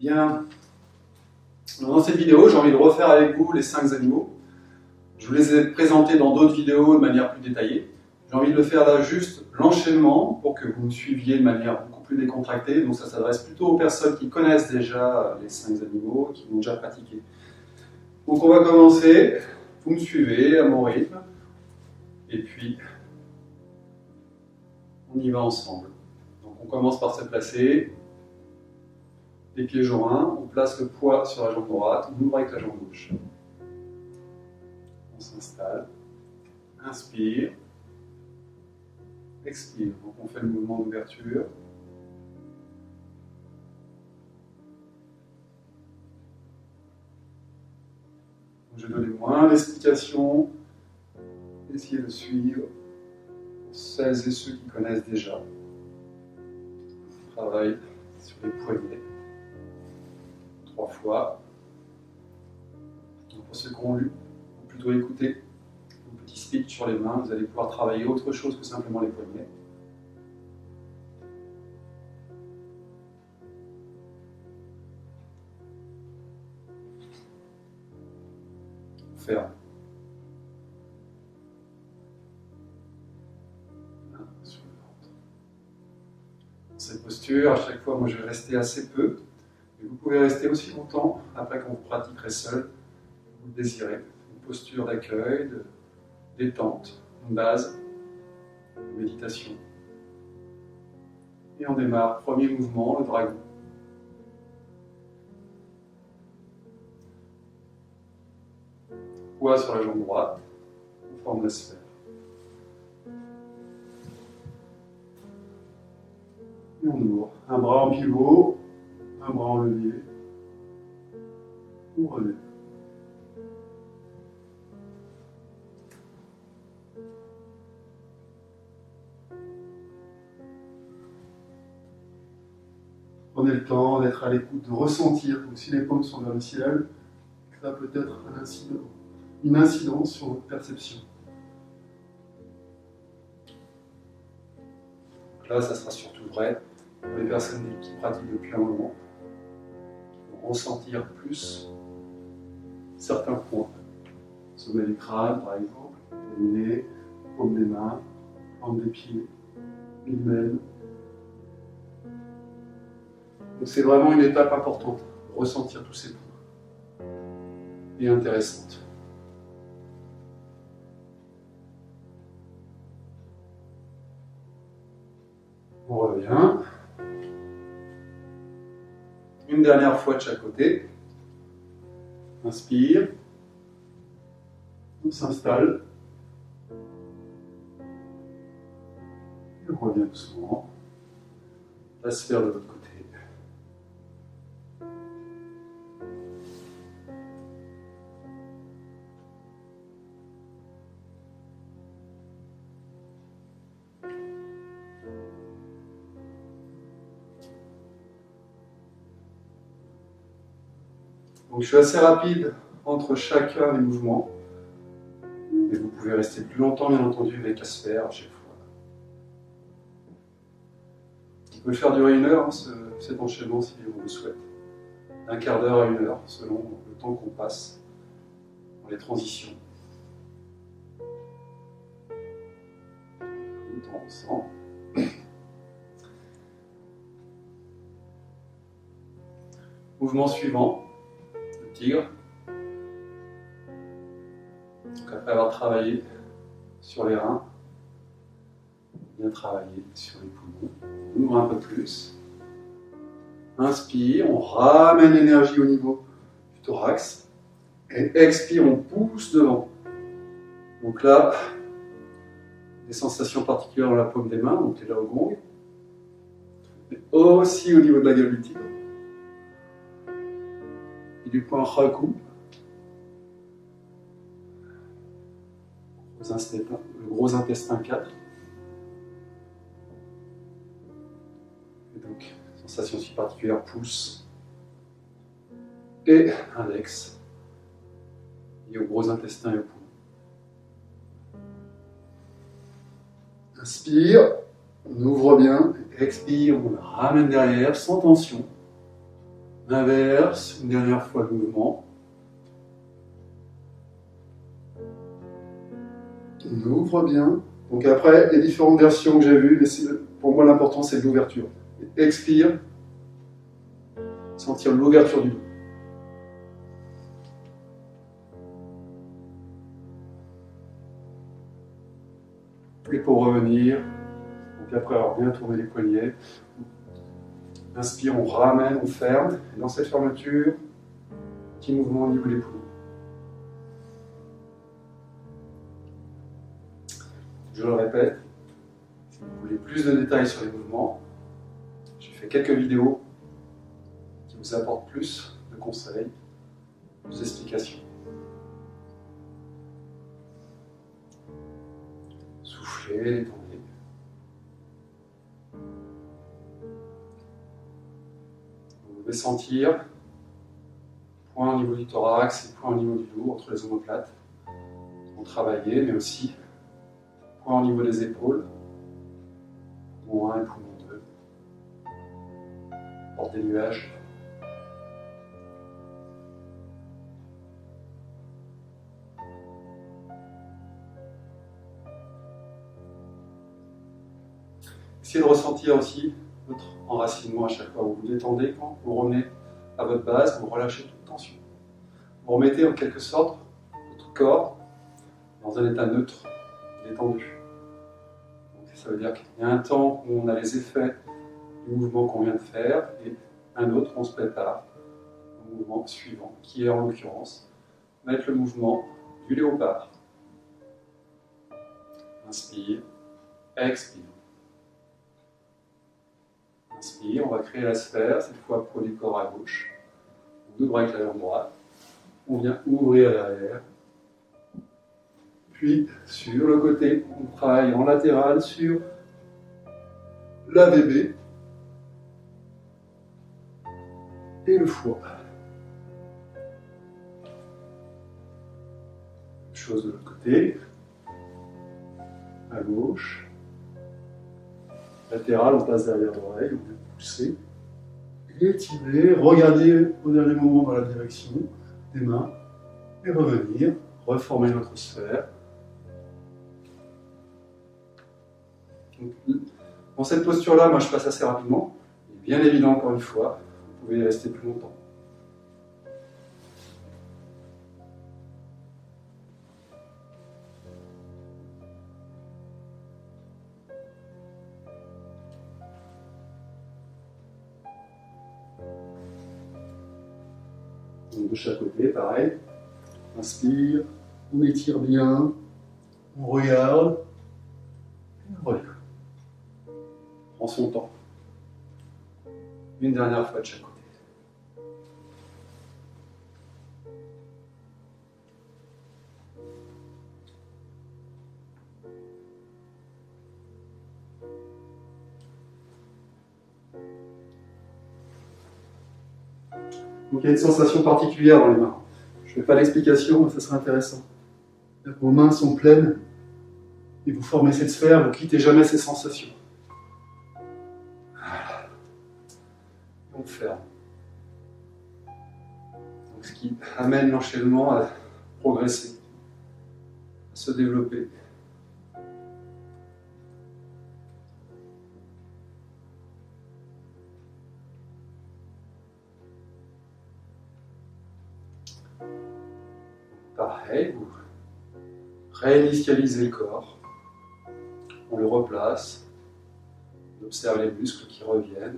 Bien, dans cette vidéo, j'ai envie de refaire avec vous les 5 animaux. Je vous les ai présentés dans d'autres vidéos de manière plus détaillée. J'ai envie de le faire là juste l'enchaînement pour que vous me suiviez de manière beaucoup plus décontractée. Donc ça s'adresse plutôt aux personnes qui connaissent déjà les 5 animaux, qui l'ont déjà pratiqué. Donc on va commencer, vous me suivez à mon rythme, et puis on y va ensemble. Donc on commence par se placer, les pieds joints, on place le poids sur la jambe droite, on ouvre avec la jambe gauche. On s'installe, inspire, expire. Donc on fait le mouvement d'ouverture. Je vais donner moins d'explications, essayez de suivre pour celles et ceux qui connaissent déjà. On travaille sur les poignets 3 fois. Donc pour ceux qui ont lu, ou plutôt écouté un petit speech sur les mains, vous allez pouvoir travailler autre chose que simplement les poignets. Ferme. Sur le ventre. Dans cette posture, à chaque fois, moi je vais rester assez peu. Et vous pouvez rester aussi longtemps après quand vous pratiquerez seul, vous le désirez. Une posture d'accueil, de détente, une base, de méditation. Et on démarre. Premier mouvement, le dragon. Poids sur la jambe droite, on forme la sphère. Et on ouvre. Un bras en pivot, un bras en levier. On relève. Prenez le temps d'être à l'écoute, de ressentir, donc si les paumes sont vers le ciel, ça peut être une incidence sur votre perception. Donc là, ça sera surtout vrai pour les personnes qui pratiquent depuis un moment, qui vont ressentir plus certains points. Sommet du crâne, par exemple, le nez, paume des mains, plante des pieds, l'hymen. Donc c'est vraiment une étape importante, de ressentir tous ces points. Et intéressante. On revient. Une dernière fois de chaque côté. Inspire. On s'installe. Et on revient doucement. La sphère de l'autre côté. Donc je suis assez rapide entre chacun des mouvements. Et vous pouvez rester plus longtemps, bien entendu, avec la sphère à chaque fois. Vous pouvez faire durer 1 heure, cet enchaînement, si on le souhaite. D'un quart d'heure à 1 heure, selon le temps qu'on passe dans les transitions. Le temps ensemble. Mouvement suivant. Tigre. Donc après avoir travaillé sur les reins, bien travailler sur les poumons, on ouvre un peu plus. Inspire, on ramène l'énergie au niveau du thorax. Et expire, on pousse devant. Donc là, des sensations particulières dans la paume des mains, donc les laogong. Mais aussi au niveau de la gueule du tigre. Et du point Haku, le gros intestin 4. Et donc, sensation si particulière, pouce. Et index, lié au gros intestin et au poumon. Inspire, on ouvre bien, expire, on ramène derrière, sans tension. Inverse, une dernière fois le mouvement. On ouvre bien. Donc après, les différentes versions que j'ai vues, pour moi l'important c'est l'ouverture. Expire, sentir l'ouverture du dos. Et pour revenir, donc après avoir bien tourné les poignets, inspire, on ramène, on ferme. Et dans cette fermeture, petit mouvement au niveau des poumons. Je le répète, si vous voulez plus de détails sur les mouvements, j'ai fait quelques vidéos qui vous apportent plus de conseils, plus d'explications. Soufflez, détendez. Vous pouvez sentir point au niveau du thorax et point au niveau du dos, entre les omoplates, qui vont travailler, mais aussi point au niveau des épaules, poumon 1 et poumon 2, porte des nuages. Essayez de ressentir aussi votre enracinement à chaque fois. Vous vous détendez quand vous revenez à votre base, vous relâchez toute tension. Vous remettez en quelque sorte votre corps dans un état neutre, détendu. Donc, ça veut dire qu'il y a un temps où on a les effets du mouvement qu'on vient de faire et un autre où on se prépare au mouvement suivant, qui est en l'occurrence mettre le mouvement du léopard. Inspire, expire. Inspire, on va créer la sphère, cette fois pour du corps à gauche. Deux bras avec la jambe droite. On vient ouvrir à l'arrière. Puis, sur le côté, on travaille en latéral sur l'AVB et le foie. Même chose de l'autre côté. À gauche. Latéral, on passe derrière l'oreille, on vient pousser. Étirer, regardez au dernier moment dans la direction des mains et revenir, reformer notre sphère. Donc, dans cette posture-là, moi je passe assez rapidement. Il est bien évident, encore une fois, vous pouvez y rester plus longtemps. Donc de chaque côté, pareil. Inspire, on étire bien, on regarde, et on revient. Prends son temps. Une dernière fois de chaque côté. Donc il y a une sensation particulière dans les mains. Je ne fais pas l'explication, mais ça serait intéressant. Vos mains sont pleines et vous formez cette sphère, vous ne quittez jamais ces sensations. Voilà. On ferme. Donc, ce qui amène l'enchaînement à progresser, à se développer. Pareil, vous réinitialisez le corps, on le replace, on observe les muscles qui reviennent,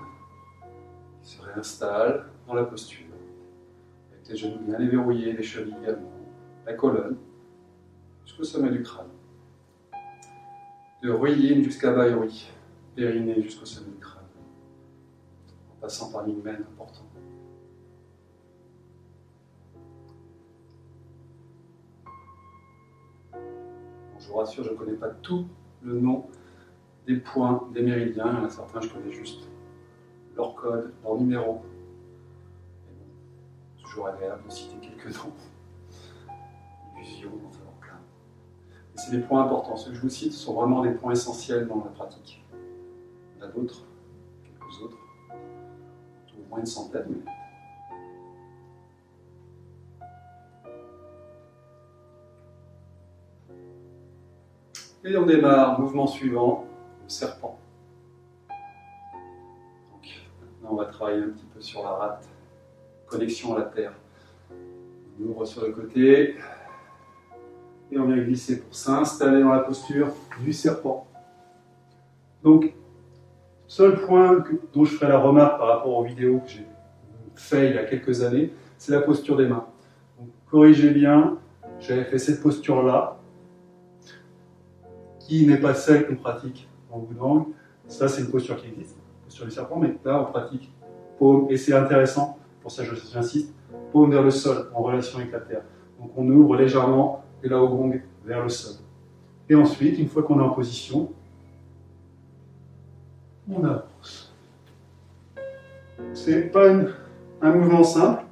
qui se réinstallent dans la posture, avec les genoux bien déverrouillés, les chevilles également, la colonne, jusqu'au sommet du crâne. De ruine jusqu'à Baïori, périnée jusqu'au sommet du crâne, en passant par l'hymen important. Je vous rassure, je ne connais pas tout le nom des points, des méridiens. Il y en a certains, je connais juste leur code, leur numéro. C'est toujours agréable de citer quelques noms. Illusion, on fait en plein. Et c'est des points importants. Ceux que je vous cite sont vraiment des points essentiels dans la pratique. Il y en a d'autres, quelques autres, au moins une centaine, mais Et on démarre, mouvement suivant, le serpent. Donc, maintenant on va travailler un petit peu sur la rate, connexion à la terre. On ouvre sur le côté, et on vient glisser pour s'installer dans la posture du serpent. Donc, seul point dont je ferai la remarque par rapport aux vidéos que j'ai fait il y a quelques années, c'est la posture des mains. Donc, corrigez bien, j'avais fait cette posture-là, qui n'est pas celle qu'on pratique en Wudang. Ça, c'est une posture qui existe, posture du serpent, mais là, on pratique paume, et c'est intéressant, pour ça j'insiste, paume vers le sol, en relation avec la terre. Donc, on ouvre légèrement le Lao Gong vers le sol. Et ensuite, une fois qu'on est en position, on avance. C'est pas un mouvement simple,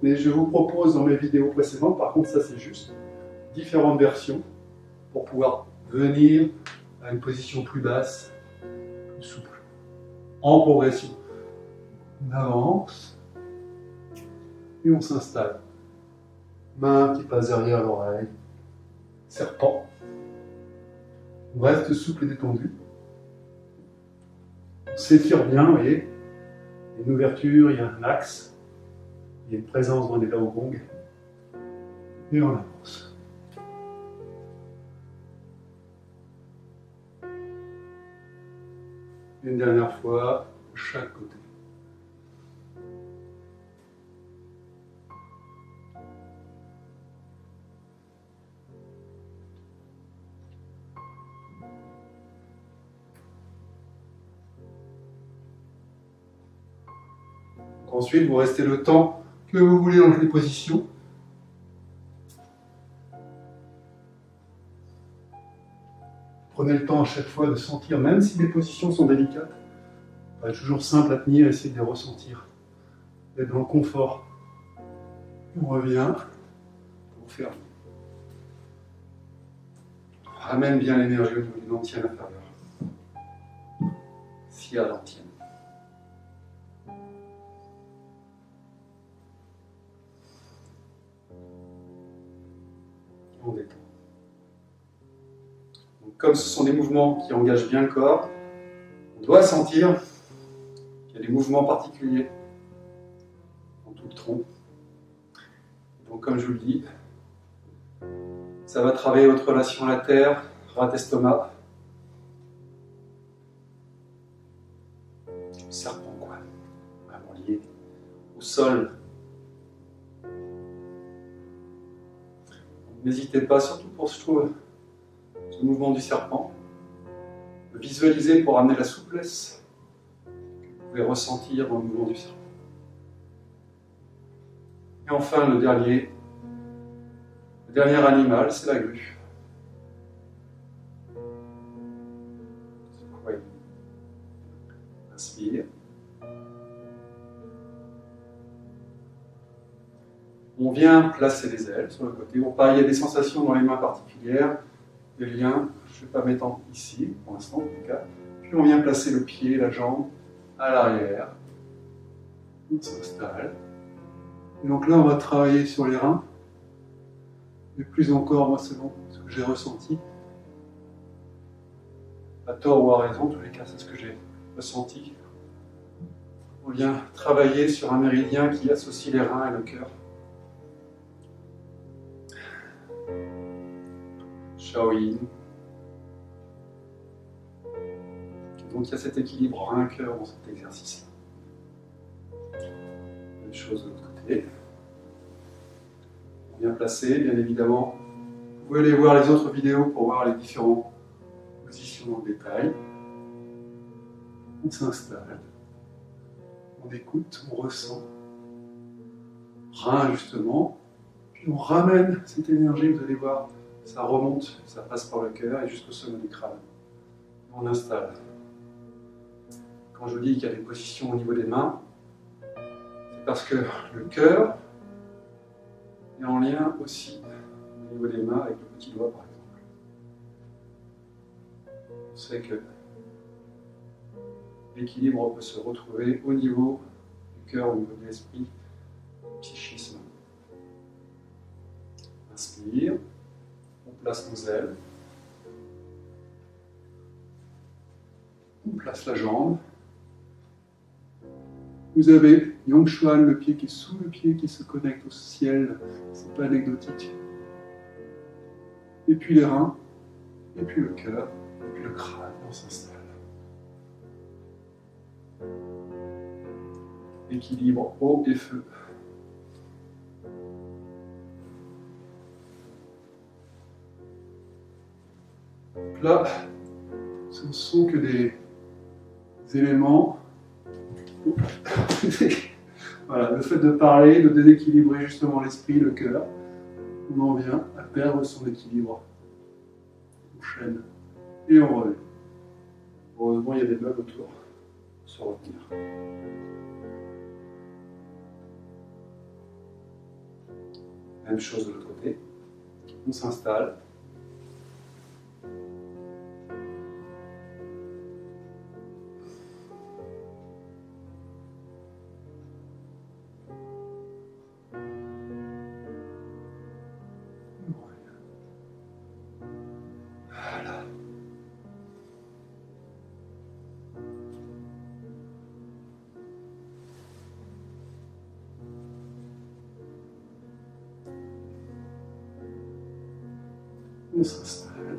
mais je vous propose dans mes vidéos précédentes, par contre ça c'est juste, différentes versions pour pouvoir venir à une position plus basse, plus souple, en progression. On avance et on s'installe. Main qui passe derrière l'oreille, serpent. On reste souple et détendu. On s'étire bien, vous voyez. Il y a une ouverture, il y a un axe, il y a une présence dans les Lao Gong. Et on avance. Une dernière fois, de chaque côté. Ensuite, vous restez le temps que vous voulez dans les positions. Prenez le temps à chaque fois de sentir, même si les positions sont délicates, pas toujours simple à tenir, essayez de les ressentir, d'être dans le confort. On revient pour faire. Ramène bien l'énergie au niveau du dentier inférieur. S'il y a dentier. On détend. Donc, comme ce sont des mouvements qui engagent bien le corps, on doit sentir qu'il y a des mouvements particuliers dans tout le tronc. Donc comme je vous le dis, ça va travailler votre relation à la terre, rate-estomac, serpent quoi, vraiment lié au sol. N'hésitez pas, surtout pour ce mouvement du serpent, de visualiser pour amener la souplesse que vous pouvez ressentir dans le mouvement du serpent. Et enfin, le dernier animal, c'est la grue. Oui. Inspire. On vient placer les ailes sur le côté. Bon, pareil, il y a des sensations dans les mains particulières, des liens. Je ne vais pas mettre ici, pour l'instant en tout cas. Puis on vient placer le pied, la jambe à l'arrière. On s'installe. Et donc là, on va travailler sur les reins. Et plus encore, moi, selon ce que j'ai ressenti. À tort ou à raison, en tous les cas, c'est ce que j'ai ressenti. On vient travailler sur un méridien qui associe les reins et le cœur. Shaoyin. Donc il y a cet équilibre rein-cœur dans cet exercice. Même chose de l'autre côté. Bien placé, bien évidemment. Vous pouvez aller voir les autres vidéos pour voir les différentes positions en détail. On s'installe. On écoute, on ressent. Rein justement. Puis on ramène cette énergie, vous allez voir, ça remonte, ça passe par le cœur et jusqu'au sommet du crâne. On installe. Quand je vous dis qu'il y a des positions au niveau des mains, c'est parce que le cœur est en lien aussi au niveau des mains avec le petit doigt par exemple. On sait que l'équilibre peut se retrouver au niveau du cœur, au niveau de l'esprit, du psychisme. Inspire, on place nos ailes. On place la jambe. Vous avez Yang Chuan, le pied qui est sous le pied, qui se connecte au ciel. C'est pas anecdotique. Et puis les reins, et puis le cœur, et puis le crâne. On s'installe. Équilibre eau et feu. Là, ce ne sont que des éléments. Voilà, le fait de parler, de déséquilibrer justement l'esprit, le cœur, on en vient à perdre son équilibre. On chaîne et on revient. Heureusement, il y a des meubles autour pour se retenir. Même chose de l'autre côté. On s'installe. Voilà. On s'installe.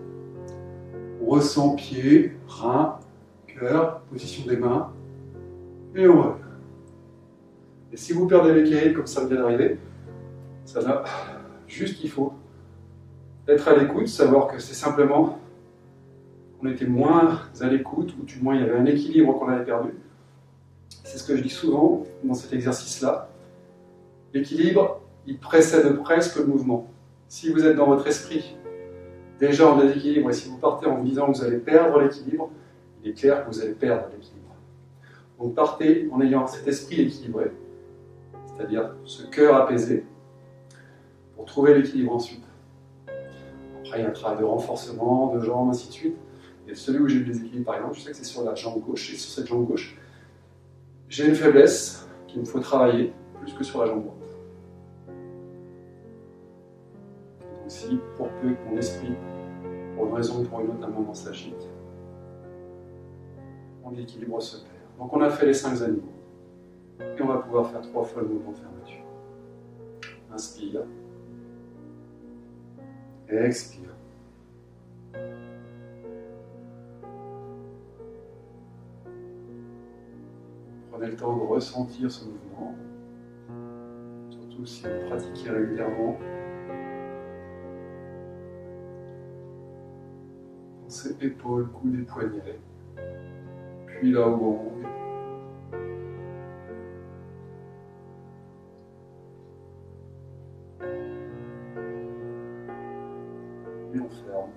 On ressent pied, rein, cœur, position des mains. Et on revient. Et si vous perdez l'équilibre comme ça vient d'arriver, ça va juste qu'il faut être à l'écoute, savoir que c'est simplement qu'on était moins à l'écoute, ou du moins il y avait un équilibre qu'on avait perdu. C'est ce que je dis souvent dans cet exercice-là. L'équilibre, il précède presque le mouvement. Si vous êtes dans votre esprit déjà en déséquilibre, et si vous partez en vous disant que vous allez perdre l'équilibre, il est clair que vous allez perdre l'équilibre. Donc partez en ayant cet esprit équilibré, c'est-à-dire ce cœur apaisé, pour trouver l'équilibre ensuite. Après, il y a un travail de renforcement, de jambes, ainsi de suite. Et celui où j'ai le déséquilibre, par exemple, je sais que c'est sur la jambe gauche, et sur cette jambe gauche, j'ai une faiblesse qu'il me faut travailler plus que sur la jambe droite. Donc si, pour peu que mon esprit, pour une raison ou pour une autre, un moment s'agite, mon équilibre se perd. Donc on a fait les 5 animaux. Et on va pouvoir faire 3 fois le mouvement de fermeture. Inspire. Expire. Prenez le temps de ressentir ce mouvement, surtout si vous pratiquez régulièrement. Pensez épaules, coudes et poignets, puis la oblongue. Et on ferme.